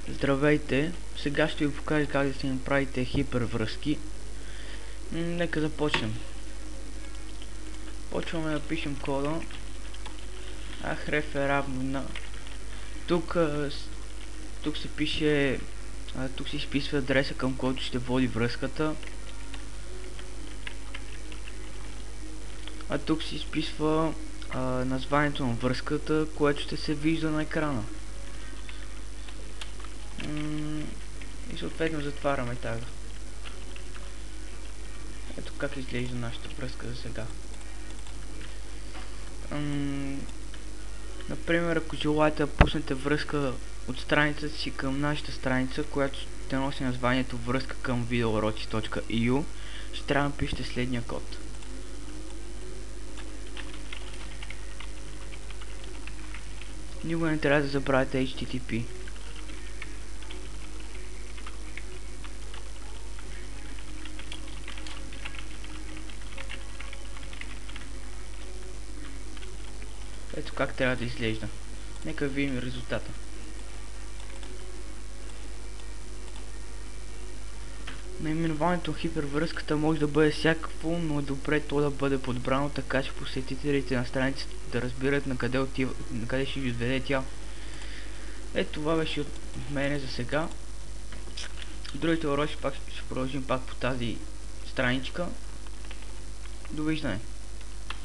Здравейте! Сега ще ви покажа как да си направите хипервръзки. Нека започнем. Почваме да пишем кода. Href е равно на... Тук се пише... тук се изписва адреса, към който ще води връзката. А тук се изписва названието на връзката, което ще се вижда на екрана. И съответно затваряме тага. Ето как изглежда нашата връзка за сега. Например, ако желаете да пуснете връзка от страницата си към нашата страница, която ще носи названието връзка към videouroci.eu, ще трябва да напишете следния код. Никога не трябва да забравяте HTTP. Ето как трябва да изглежда. Нека видим резултата. Наименованието на хипервръзката може да бъде всякакво, но е добре то да бъде подбрано, така че посетителите на страницата да разбират на къде ще ви отведе тя. Ето това беше от мене за сега. В другите уроци ще продължим пак по тази страничка. Довиждане!